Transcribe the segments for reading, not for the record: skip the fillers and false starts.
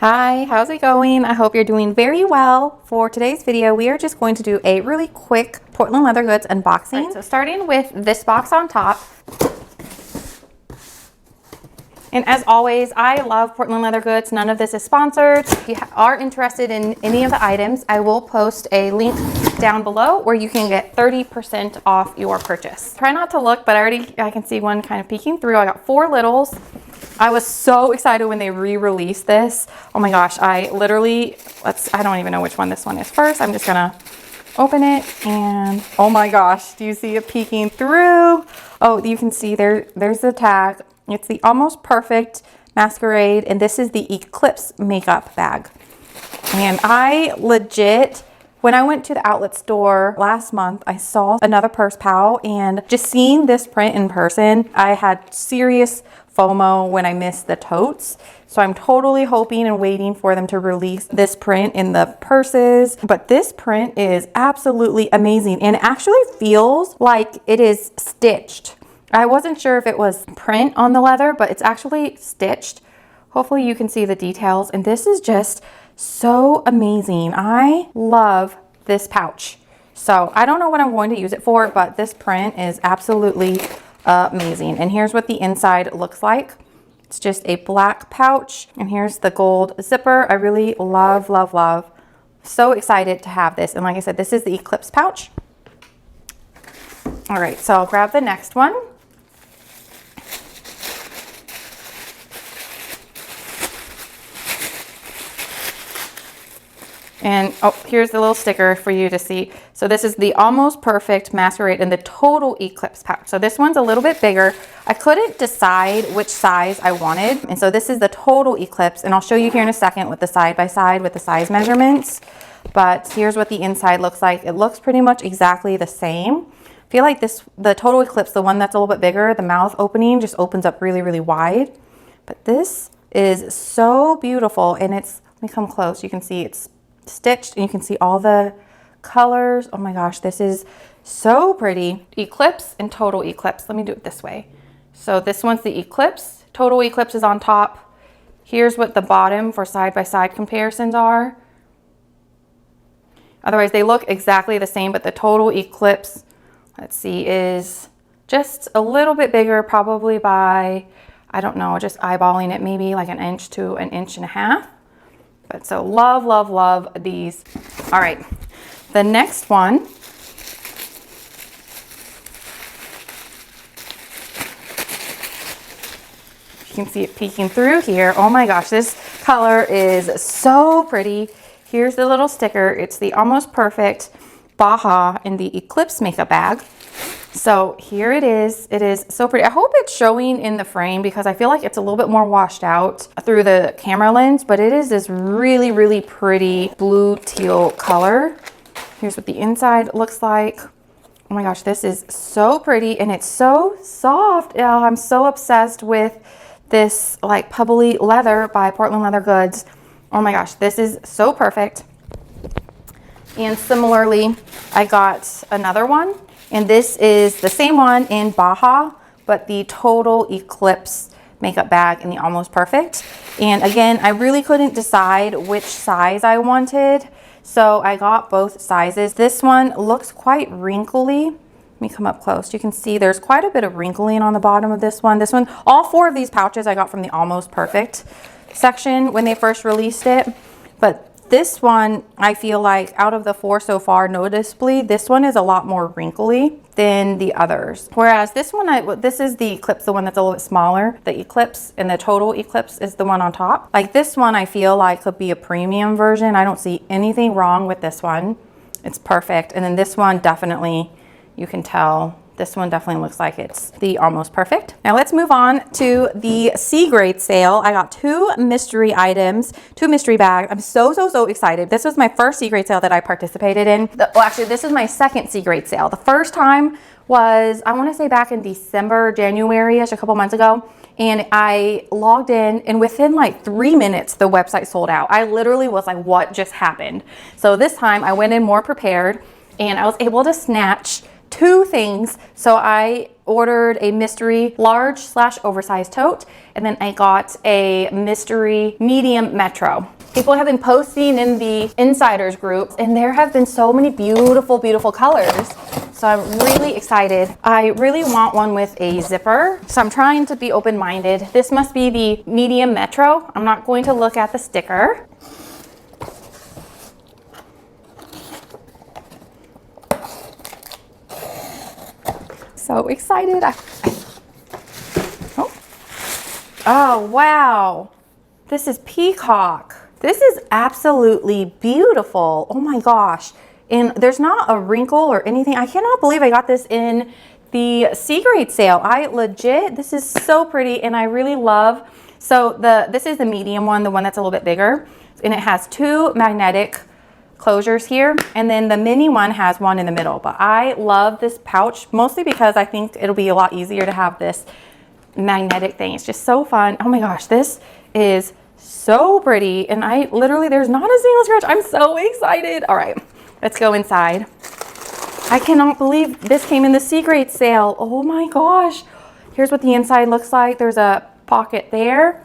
Hi, how's it going? I hope you're doing very well. For today's video, we are just going to do a really quick Portland leather goods unboxing. Right, so starting with this box on top. And as always, I love Portland leather goods. None of this is sponsored. If you are interested in any of the items, I will post a link down below where you can get 30% off your purchase. Try not to look, but I can see one kind of peeking through. I got 4 littles. I was so excited when they re-released this. Oh my gosh, I don't even know which one this one is first. I'm just gonna open it and oh my gosh, do you see it peeking through? Oh, you can see there's the tag. It's the Almost Perfect Masquerade, and this is the Eclipse makeup bag. And I legit, when I went to the outlet store last month, I saw another purse pal, and just seeing this print in person, I had serious FOMO when I missed the totes. So I'm totally hoping and waiting for them to release this print in the purses. But this print is absolutely amazing and it actually feels like it is stitched. I wasn't sure if it was print on the leather, but it's actually stitched. Hopefully you can see the details, and this is just so amazing. I love this pouch. So I don't know what I'm going to use it for, but this print is absolutely amazing. And here's what the inside looks like. It's just a black pouch, and here's the gold zipper. I really love, love, love. So excited to have this. And like I said, this is the Eclipse pouch. All right, so I'll grab the next one. And oh, here's the little sticker for you to see. So this is the Almost Perfect Masquerade in the Total Eclipse pouch. So this one's a little bit bigger. I couldn't decide which size I wanted. And so this is the Total Eclipse. And I'll show you here in a second with the side-by-side with the size measurements. But here's what the inside looks like. It looks pretty much exactly the same. I feel like the Total Eclipse, the one that's a little bit bigger, the mouth opening just opens up really, really wide. But this is so beautiful. And let me come close. You can see it's stitched and you can see all the colors. Oh my gosh, this is so pretty. Eclipse and Total Eclipse. Let me do it this way. So this one's the Eclipse. Total Eclipse is on top. Here's what the bottom for side-by-side comparisons are. Otherwise they look exactly the same, but the Total Eclipse, let's see, is just a little bit bigger, probably by, I don't know, just eyeballing it, maybe like 1 inch to 1.5 inches. But so love, love, love these. All right, the next one. You can see it peeking through here. Oh my gosh, this color is so pretty. Here's the little sticker. It's the Almost Perfect Baja in the Eclipse makeup bag. So here it is. It is so pretty. I hope it's showing in the frame because I feel like it's a little bit more washed out through the camera lens, but it is this really, really pretty blue teal color. Here's what the inside looks like. Oh my gosh, this is so pretty and it's so soft. Oh, I'm so obsessed with this like pebbly leather by Portland Leather Goods. Oh my gosh, this is so perfect. And similarly, I got another one. And this is the same one in Baja, but the Total Eclipse makeup bag in the Almost Perfect. And again, I really couldn't decide which size I wanted, so I got both sizes. This one looks quite wrinkly. Let me come up close. You can see there's quite a bit of wrinkling on the bottom of this one. This one, all 4 of these pouches I got from the Almost Perfect section when they first released it. But this one, I feel like out of the 4 so far, noticeably, this one is a lot more wrinkly than the others. Whereas this one, this is the Eclipse, the one that's a little bit smaller. The Eclipse and the Total Eclipse is the one on top. Like this one, I feel like could be a premium version. I don't see anything wrong with this one. It's perfect. And then this one, definitely, you can tell, this one definitely looks like it's the Almost Perfect. Now let's move on to the C grade sale. I got 2 mystery items, 2 mystery bags. I'm so, so, so excited. This was my first C grade sale that I participated in. Well, actually, this is my second C grade sale. The first time was, I want to say back in December, January-ish, a couple months ago. And I logged in and within like 3 minutes, the website sold out. I literally was like, what just happened? So this time I went in more prepared and I was able to snatch 2 things. So I ordered a mystery large / oversized tote, and then I got a mystery medium metro. People have been posting in the insiders group, and there have been so many beautiful, beautiful colors. So I'm really excited. I really want one with a zipper. So I'm trying to be open-minded. This must be the medium metro. I'm not going to look at the sticker. So excited. Oh, wow. This is peacock. This is absolutely beautiful. Oh my gosh. And there's not a wrinkle or anything. I cannot believe I got this in the C grade sale. This is so pretty, and I really love, so this is the medium one, the one that's a little bit bigger, and it has 2 magnetic closures here, and then the mini one has one in the middle. But I love this pouch mostly because I think it'll be a lot easier to have this magnetic thing. It's just so fun. Oh my gosh, this is so pretty, and there's not a single scratch. I'm so excited. All right, let's go inside. I cannot believe this came in the C grade sale. Oh my gosh. Here's what the inside looks like. There's a pocket there,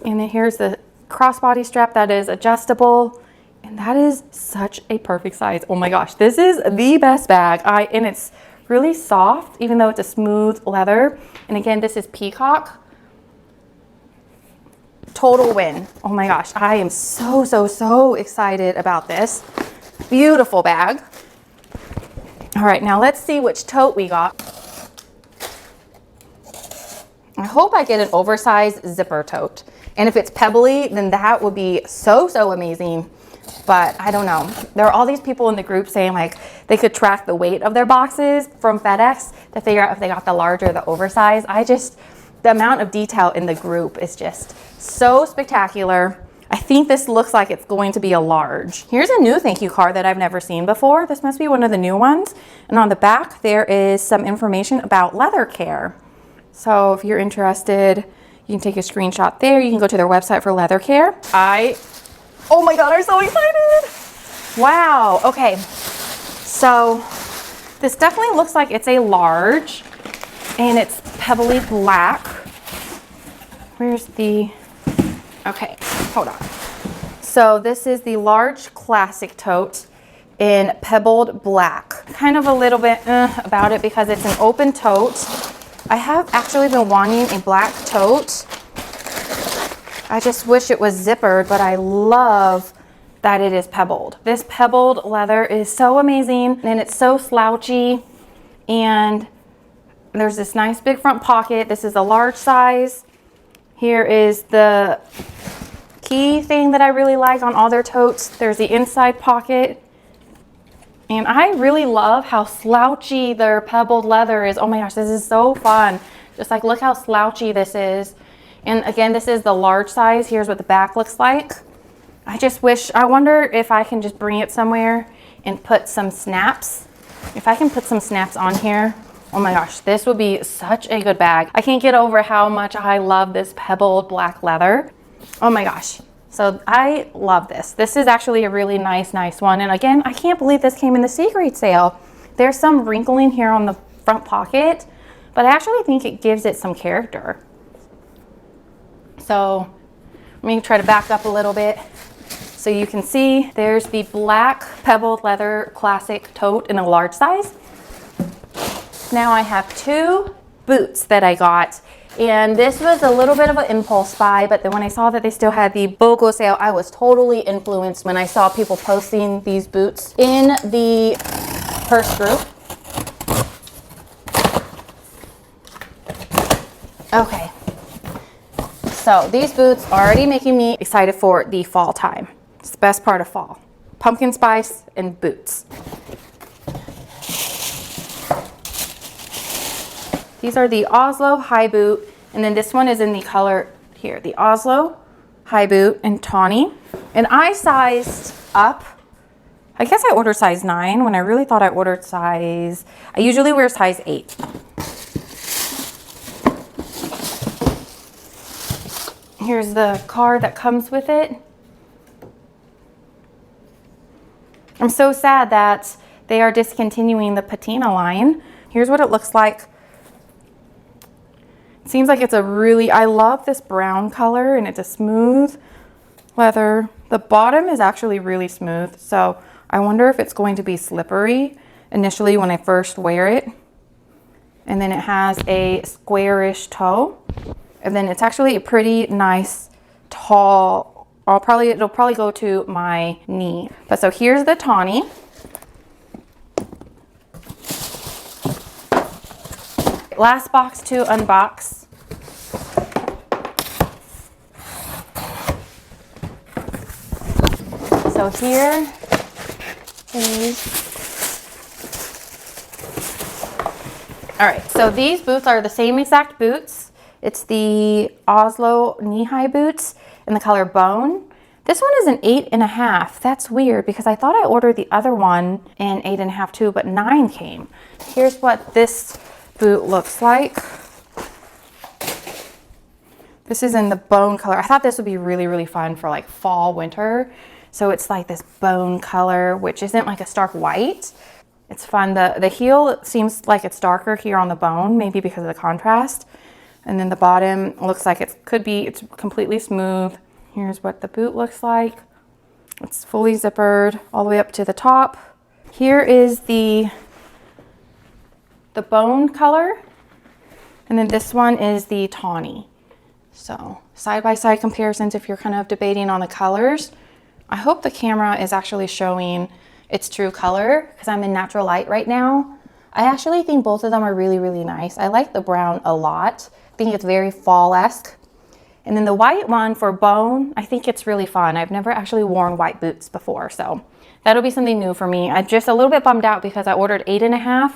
and then here's the crossbody strap that is adjustable, and that is such a perfect size. Oh my gosh, this is the best bag. And it's really soft, even though it's a smooth leather. And again, this is peacock. Total win. Oh my gosh, I am so excited about this beautiful bag. All right, now let's see which tote we got. I hope I get an oversized zipper tote, and if it's pebbly, then that would be so amazing. But I don't know. There are all these people in the group saying like they could track the weight of their boxes from FedEx to figure out if they got the large or the oversized. The amount of detail in the group is just so spectacular. I think this looks like it's going to be a large. Here's a new thank you card that I've never seen before. This must be one of the new ones. And on the back, there is some information about leather care. So if you're interested, you can take a screenshot there. You can go to their website for leather care. Oh my God, I'm so excited. Wow, okay. So this definitely looks like it's a large, and it's pebbly black. Okay, hold on. So this is the large classic tote in pebbled black. Kind of a little bit about it because it's an open tote. I have actually been wanting a black tote. I just wish it was zippered, but I love that it is pebbled. This pebbled leather is so amazing, and it's so slouchy, and there's this nice big front pocket. This is a large size. Here is the key thing that I really like on all their totes. There's the inside pocket, and I really love how slouchy their pebbled leather is. Oh my gosh, this is so fun. Just like, look how slouchy this is. And again, this is the large size. Here's what the back looks like. I wonder if I can just bring it somewhere and put some snaps. If I can put some snaps on here, oh my gosh, this would be such a good bag. I can't get over how much I love this pebbled black leather. Oh my gosh. So I love this. This is actually a really nice one. And again, I can't believe this came in the C grade sale. There's some wrinkling here on the front pocket, but I actually think it gives it some character. So let me try to back up a little bit so you can see. There's the black pebbled leather classic tote in a large size. Now I have 2 boots that I got, and this was a little bit of an impulse buy, but then when I saw that they still had the BOGO sale, I was totally influenced when I saw people posting these boots in the purse group. Okay. So these boots are already making me excited for the fall time. It's the best part of fall. Pumpkin spice and boots. These are the Oslo high boot, and then this one is in the color here, the Oslo high boot in tawny. And I sized up. I guess I ordered size 9 when I really thought I ordered I usually wear size 8. Here's the card that comes with it. I'm so sad that they are discontinuing the patina line. Here's what it looks like It seems like it's a really, I love this brown color, and it's a smooth leather. The bottom is actually really smooth, so I wonder if it's going to be slippery initially when I first wear it. And then it has a squarish toe, and then it's actually a pretty nice tall, it'll probably go to my knee. But so here's the tawny. Last box to unbox. So here is, all right, so these boots are the same exact boots. It's the Oslo knee-high boots in the color bone. This one is an 8.5. That's weird because I thought I ordered the other one in 8.5 too, but 9 came. Here's what this boot looks like. This is in the bone color. I thought this would be really, really fun for like fall, winter. So it's like this bone color, which isn't like a stark white. It's fun. The heel seems like it's darker here on the bone, maybe because of the contrast. And then the bottom looks like it's completely smooth. Here's what the boot looks like. It's fully zippered all the way up to the top. Here is the bone color. And then this one is the tawny. So side-by-side comparisons if you're kind of debating on the colors. I hope the camera is actually showing its true color because I'm in natural light right now. I actually think both of them are really, really nice. I like the brown a lot. I think it's very fall-esque. And then the white one for bone, I think it's really fun. I've never actually worn white boots before, so that'll be something new for me. I'm just a little bit bummed out because I ordered 8.5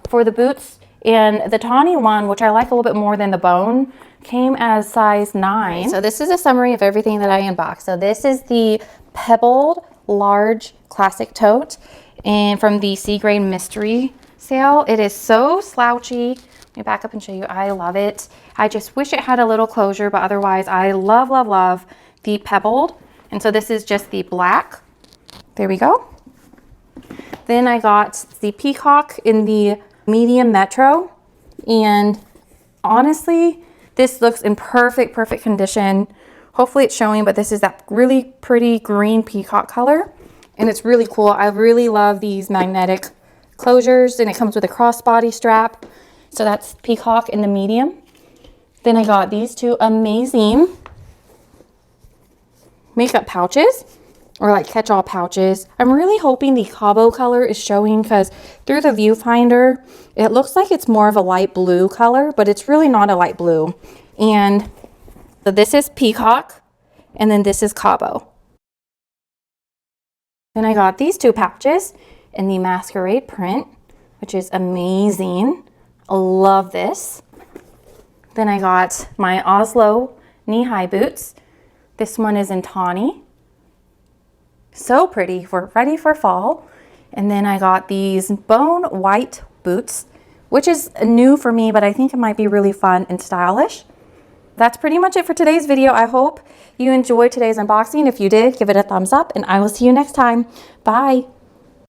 for the boots, and the tawny one, which I like a little bit more than the bone, came as size 9. So this is a summary of everything that I unboxed. So this is the pebbled large classic tote and from the Sea Grain mystery sale. It is so slouchy. Let me back up and show you. I love it. I just wish it had a little closure, but otherwise I love, love, love the pebbled. And so this is just the black. There we go. Then I got the peacock in the medium metro, and honestly this looks in perfect condition. Hopefully it's showing, but this is that really pretty green peacock color, and it's really cool. I really love these magnetic closures, and it comes with a crossbody strap. So that's peacock in the medium. Then I got these two amazing makeup pouches, or like catch-all pouches. I'm really hoping the Cabo color is showing because through the viewfinder, it looks like it's more of a light blue color, but it's really not a light blue. And so this is peacock, and then this is Cabo. Then I got these two pouches in the masquerade print, which is amazing. I love this. Then I got my Oslo knee-high boots. This one is in tawny. So pretty. We're ready for fall. And then I got these bone white boots, which is new for me, but I think it might be really fun and stylish. That's pretty much it for today's video. I hope you enjoyed today's unboxing. If you did, give it a thumbs up, and I will see you next time. Bye.